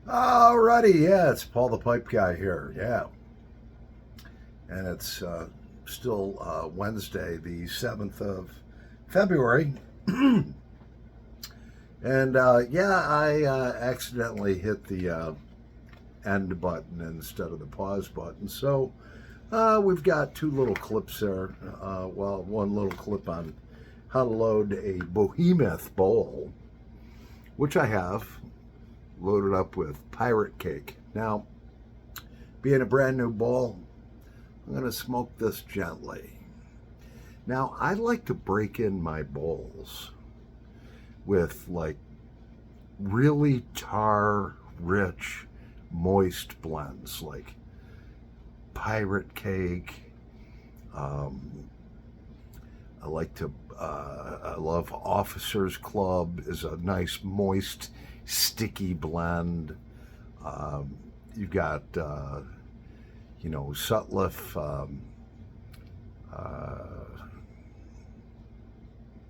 Alrighty, yeah, it's Paul the Pipe Guy here, yeah. And it's still Wednesday, the 7th of February. And yeah, I accidentally hit the end button instead of the pause button. So we've got two little clips there. Well, one little clip on how to load a behemoth bowl, which I have loaded up with pirate cake. Now, being a brand new bowl, I'm going to smoke this gently. Now, I like to break in my bowls with like really tar rich, moist blends like pirate cake. I like to, I love Officers Club is a nice, moist, sticky blend. You've got, Sutliff, uh,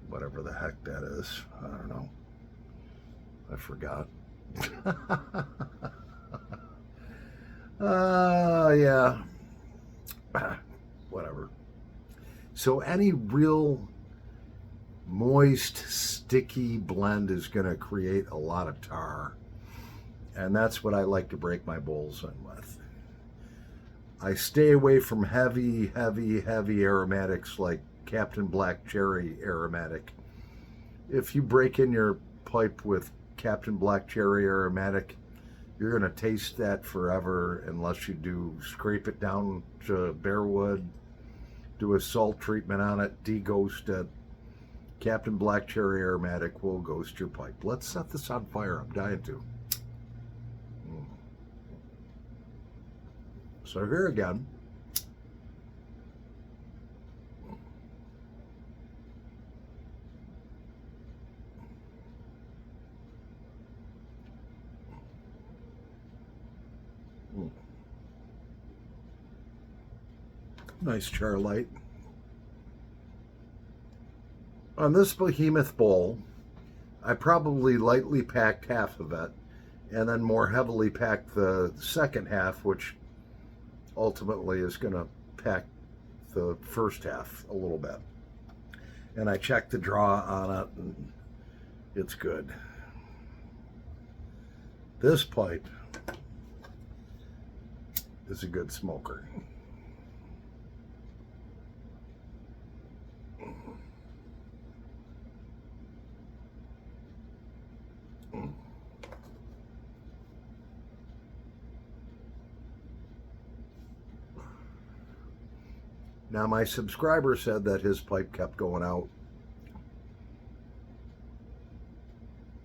whatever the heck that is. I don't know. I forgot. Yeah. Whatever. So any real moist, sticky blend is going to create a lot of tar. And that's what I like to break my bowls in with. I stay away from heavy, heavy, heavy aromatics like Captain Black Cherry aromatic. If you break in your pipe with Captain Black Cherry aromatic, you're going to taste that forever unless you do scrape it down to bare wood, do a salt treatment on it, de-ghost it. Captain Black Cherry aromatic will ghost your pipe. Let's set this on fire. I'm dying to. So here again. Nice char light. On this behemoth bowl, I probably lightly packed half of it and then more heavily packed the second half, which ultimately is going to pack the first half a little bit. And I checked the draw on it, and it's good. This pipe is a good smoker. Now, my subscriber said that his pipe kept going out.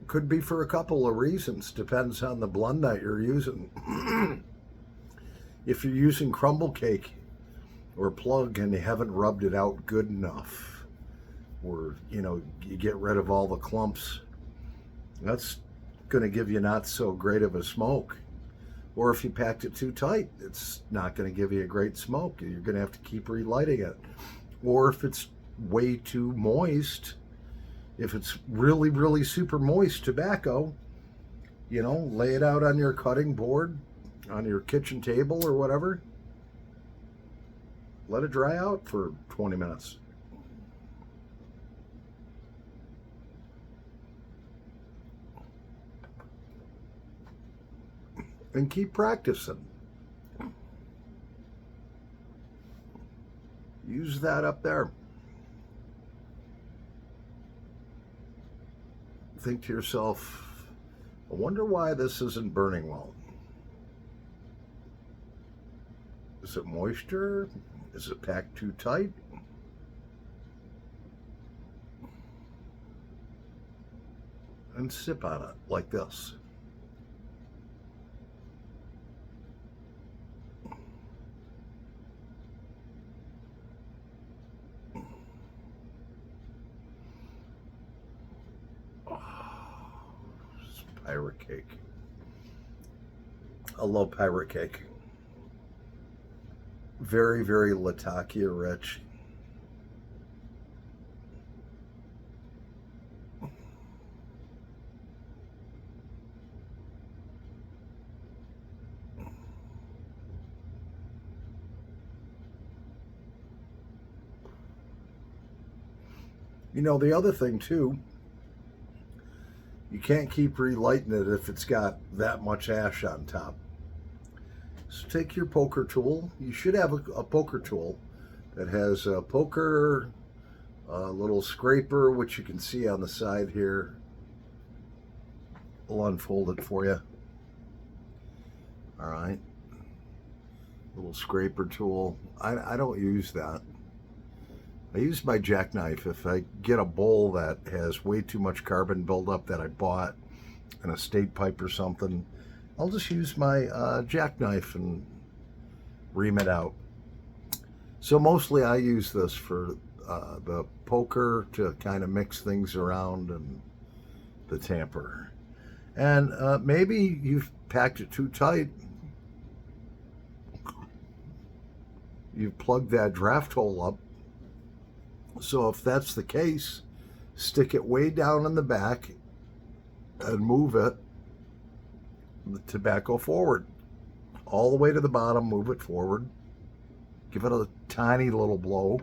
Could be for a couple of reasons. Depends on the blend that you're using. If you're using crumble cake or plug and you haven't rubbed it out good enough, or you get rid of all the clumps, that's going to give you not so great of a smoke. Or if you packed it too tight, it's not going to give you a great smoke. You're going to have to keep relighting it. Or if it's way too moist, if it's really, really super moist tobacco, lay it out on your cutting board, on your kitchen table or whatever. Let it dry out for 20 minutes. And keep practicing. Use that up there. Think to yourself, I wonder why this isn't burning well. Is it moisture? Is it packed too tight? And sip on it like this. Pirate cake. I love pirate cake. Very, very Latakia rich. You know, the other thing too, you can't keep relighting it if it's got that much ash on top. So take your poker tool. You should have a poker tool that has a poker, a little scraper, which you can see on the side here. I'll unfold it for you. All right. Little scraper tool. I don't use that. I use my jackknife. If I get a bowl that has way too much carbon buildup that I bought in a state pipe or something, I'll just use my jackknife and ream it out. So mostly I use this for the poker to kind of mix things around, and the tamper. And maybe you've packed it too tight. You've plugged that draft hole up. So if that's the case, stick it way down in the back and move it, the tobacco forward. All the way to the bottom, move it forward. Give it a tiny little blow.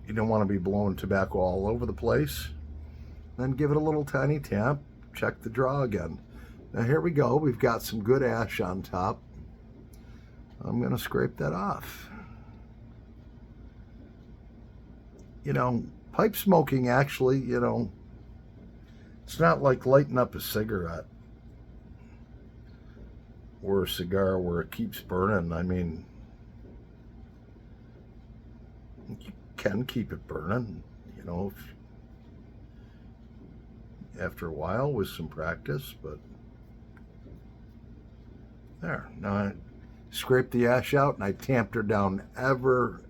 You don't want to be blowing tobacco all over the place. Then give it a little tiny tap. Check the draw again. Now here we go. We've got some good ash on top. I'm going to scrape that off. You know, pipe smoking actually, you know, it's not like lighting up a cigarette or a cigar where it keeps burning. I mean, you can keep it burning, you know, after a while with some practice, but there. Now I scraped the ash out and I tamped her down ever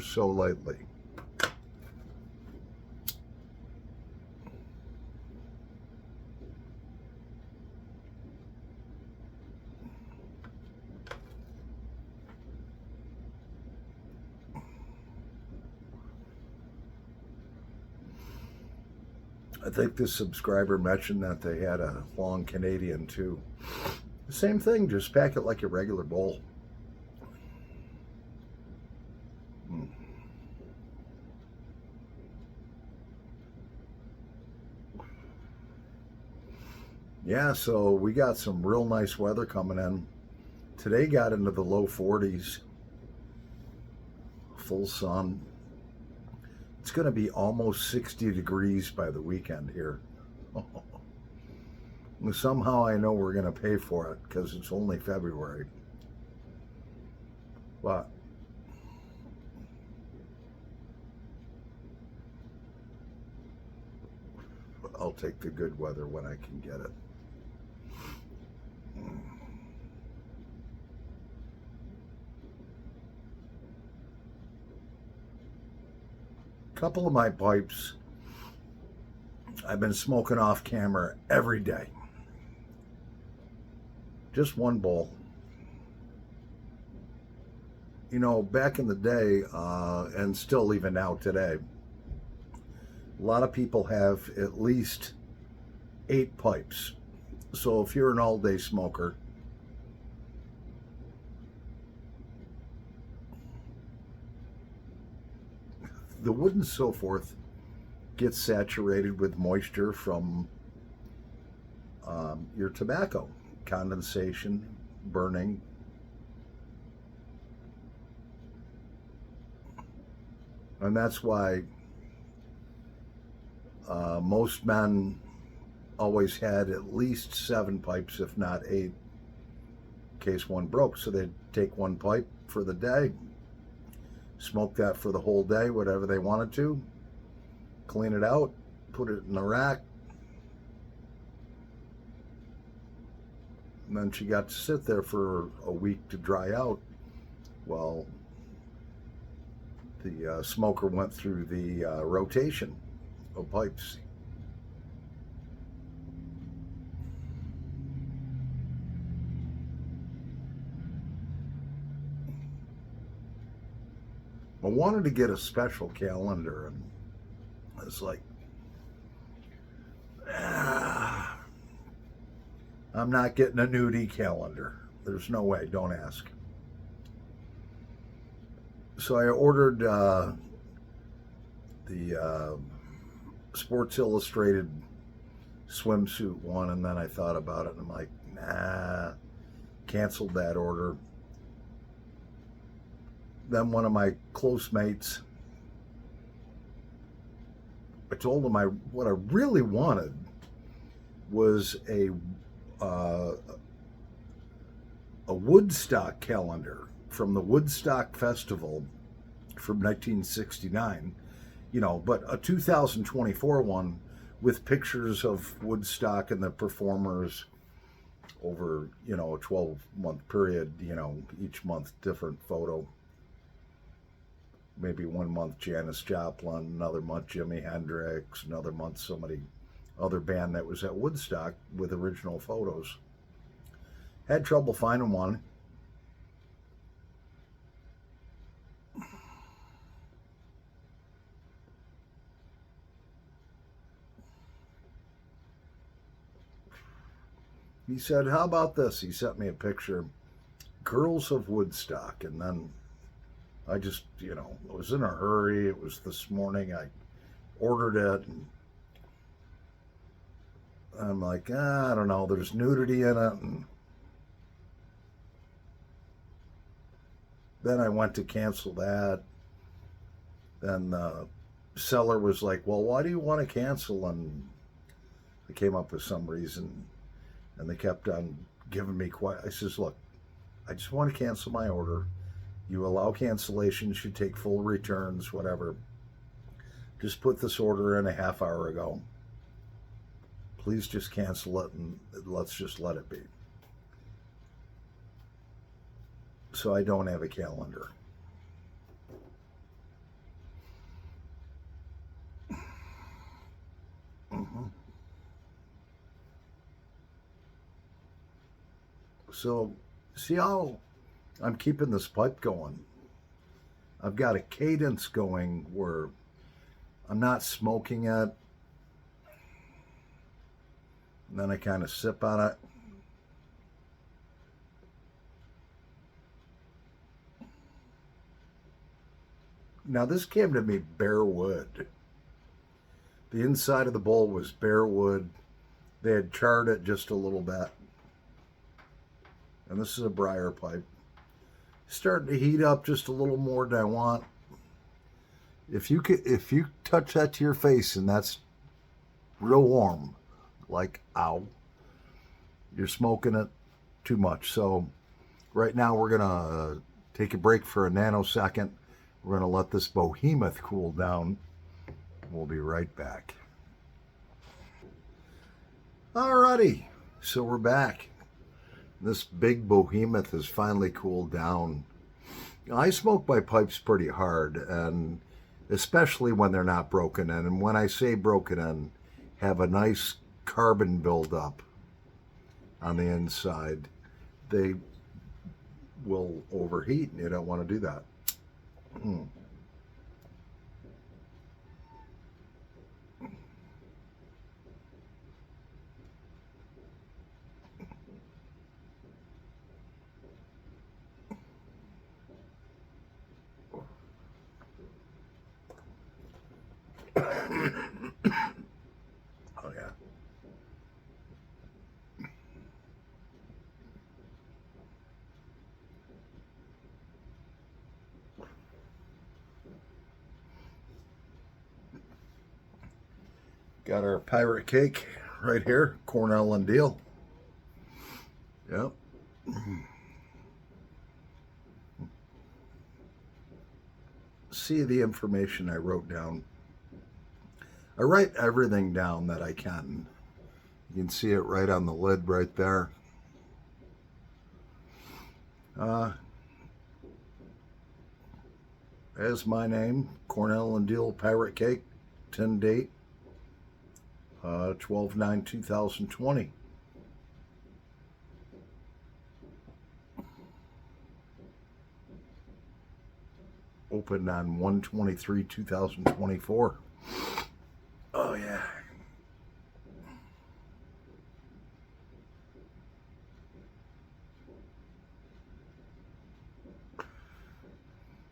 so lightly. I think this subscriber mentioned that they had a long Canadian too. The same thing, just pack it like a regular bowl. Yeah, so we got some real nice weather coming in. Today got into the low 40s. Full sun. It's going to be almost 60 degrees by the weekend here. And somehow I know we're going to pay for it because it's only February. But I'll take the good weather when I can get it. Couple of my pipes I've been smoking off camera every day. Just one bowl. You know, back in the day, and still even now today, a lot of people have at least 8 pipes. So if you're an all-day smoker, the wood and so forth gets saturated with moisture from your tobacco, condensation, burning. And that's why most men always had at least 7 pipes, if not 8, in case one broke. So they'd take one pipe for the day, smoke that for the whole day, whatever they wanted to, clean it out, put it in the rack, and then she got to sit there for a week to dry out. Well, the smoker went through the rotation of pipes. I wanted to get a special calendar, and it's like, I'm not getting a nudie calendar. There's no way, don't ask. So I ordered Sports Illustrated swimsuit one, and then I thought about it, and I'm like, nah, canceled that order. Then one of my close mates, I told him what I really wanted was uh, a Woodstock calendar from the Woodstock Festival from 1969, but a 2024 one with pictures of Woodstock and the performers over, a 12-month period, each month different photo. Maybe 1 month Janis Joplin, another month Jimi Hendrix, another month somebody, other band that was at Woodstock with original photos. Had trouble finding one. He said, how about this? He sent me a picture, Girls of Woodstock. And then I just, I was in a hurry. It was this morning. I ordered it. And I'm like, I don't know. There's nudity in it. And then I went to cancel that. Then the seller was like, well, why do you want to cancel? And I came up with some reason. And they kept on giving me I says, look, I just want to cancel my order. You allow cancellations, you take full returns, whatever. Just put this order in a half hour ago. Please just cancel it and let's just let it be. So I don't have a calendar. Mm-hmm. So, see how I'm keeping this pipe going? I've got a cadence going where I'm not smoking it. And then I kind of sip on it. Now, this came to me bare wood. The inside of the bowl was bare wood. They had charred it just a little bit. And this is a briar pipe. Starting to heat up just a little more than I want. If you touch that to your face and that's real warm, like ow, you're smoking it too much. So right now we're gonna take a break for a nanosecond. We're gonna let this behemoth cool down. We'll be right back. Alrighty, so we're back. This big behemoth has finally cooled down. I smoke my pipes pretty hard, and especially when they're not broken in. And when I say broken in, have a nice carbon buildup on the inside. They will overheat, and you don't want to do that. Oh yeah. Got our pirate cake right here, Cornell and Deal. Yep. See the information I wrote down. I write everything down that I can. You can see it right on the lid right there. As my name, Cornell and Deal Pirate Cake, 10 date, 12/9/2020. Opened on 1/23/2024. Oh yeah.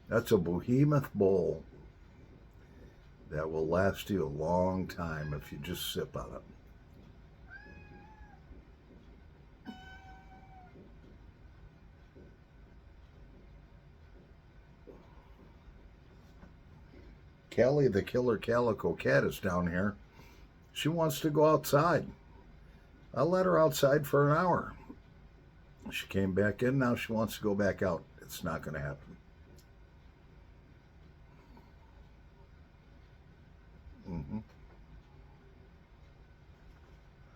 That's a behemoth bowl that will last you a long time if you just sip on it. Callie the Killer Calico Cat is down here. She wants to go outside. I let her outside for an hour. She came back in, now she wants to go back out. It's not going to happen.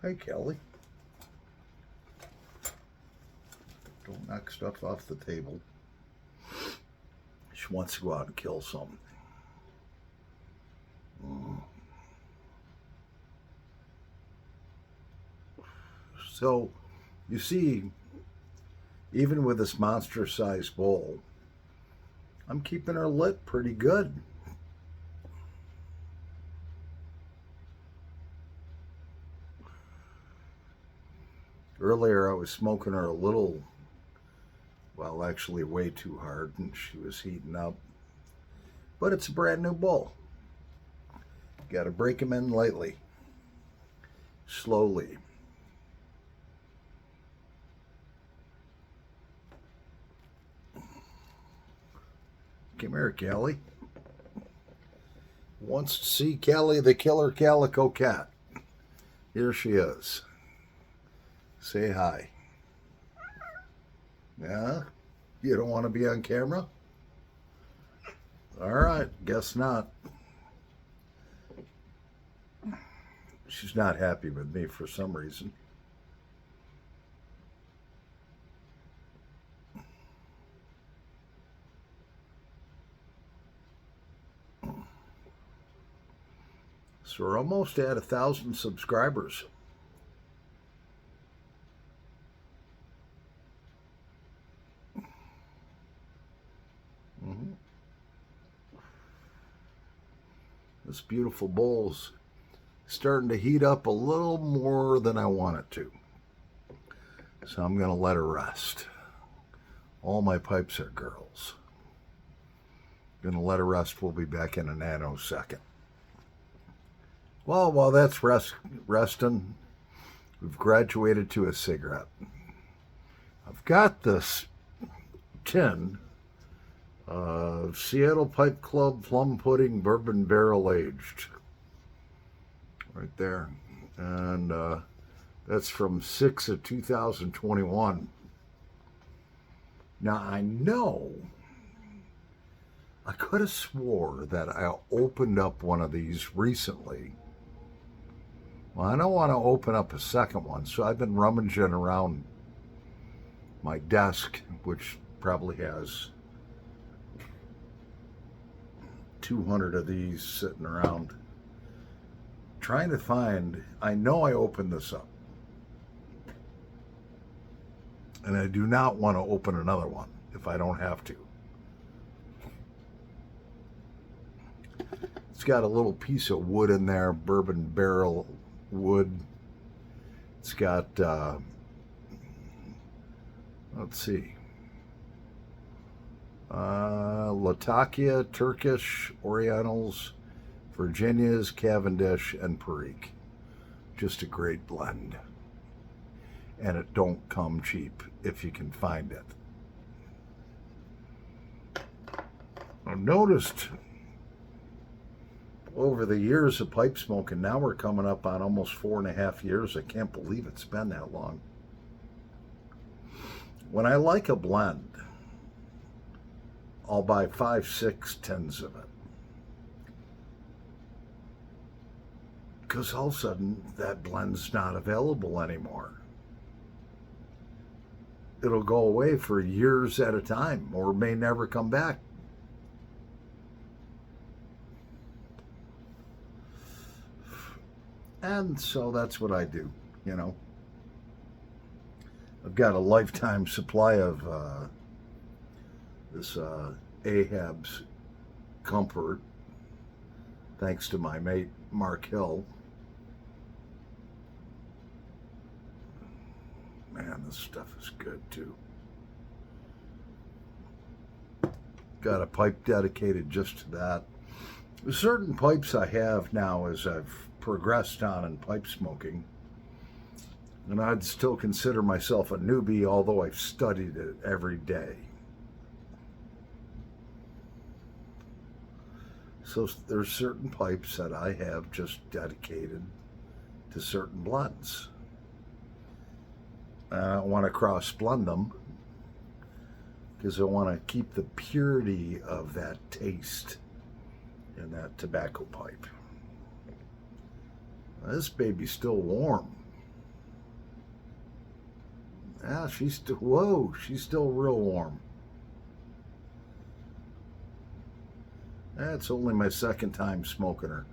Hey, Kelly. Don't knock stuff off the table. She wants to go out and kill something. So, you see, even with this monster-sized bowl, I'm keeping her lit pretty good. Earlier, I was smoking her a little, well, actually way too hard, and she was heating up. But it's a brand new bowl. Got to break them in lightly, slowly. Come here, Callie. Wants to see Callie the Killer Calico Cat. Here she is. Say hi. Yeah? You don't want to be on camera? All right, guess not. She's not happy with me for some reason. So we're almost at 1,000 subscribers. This beautiful bowl's starting to heat up a little more than I want it to. So I'm going to let her rest. All my pipes are girls. Going to let her rest. We'll be back in a nanosecond. Well, while that's resting, we've graduated to a cigarette. I've got this tin of Seattle Pipe Club Plum Pudding Bourbon Barrel Aged. Right there. And that's from 6 of 2021. Now, I know I could have swore that I opened up one of these recently. Well, I don't want to open up a second one, so I've been rummaging around my desk, which probably has 200 of these sitting around, trying to find. I know I opened this up, and I do not want to open another one if I don't have to. It's got a little piece of wood in there, bourbon barrel wood. It's got, let's see, Latakia, Turkish, Orientals, Virginias, Cavendish, and Perique. Just a great blend. And it don't come cheap if you can find it. I've noticed over the years of pipe smoking, now we're coming up on almost 4.5 years. I can't believe it's been that long. When I like a blend, I'll buy 5, 6 tins of it. Because all of a sudden, that blend's not available anymore. It'll go away for years at a time, or may never come back. And so that's what I do, you know. I've got a lifetime supply of this Ahab's Comfort, thanks to my mate Mark Hill. Man, this stuff is good too. Got a pipe dedicated just to that. Certain pipes I have now as I've progressed on in pipe smoking, and I'd still consider myself a newbie, although I've studied it every day. So there's certain pipes that I have just dedicated to certain blends. I don't want to cross blend them because I want to keep the purity of that taste in that tobacco pipe. This baby's still warm. Yeah, she's still, whoa, she's still real warm. That's only my second time smoking her.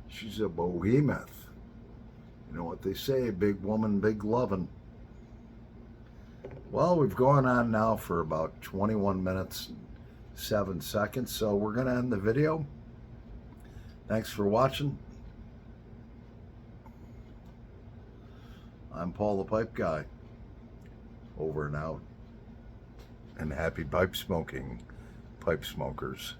She's a behemoth. You know what they say, big woman, big lovin'. Well, we've gone on now for about 21 minutes and 7 seconds, so we're going to end the video. Thanks for watching. I'm Paul the Pipe Guy. Over and out. And happy pipe smoking, pipe smokers.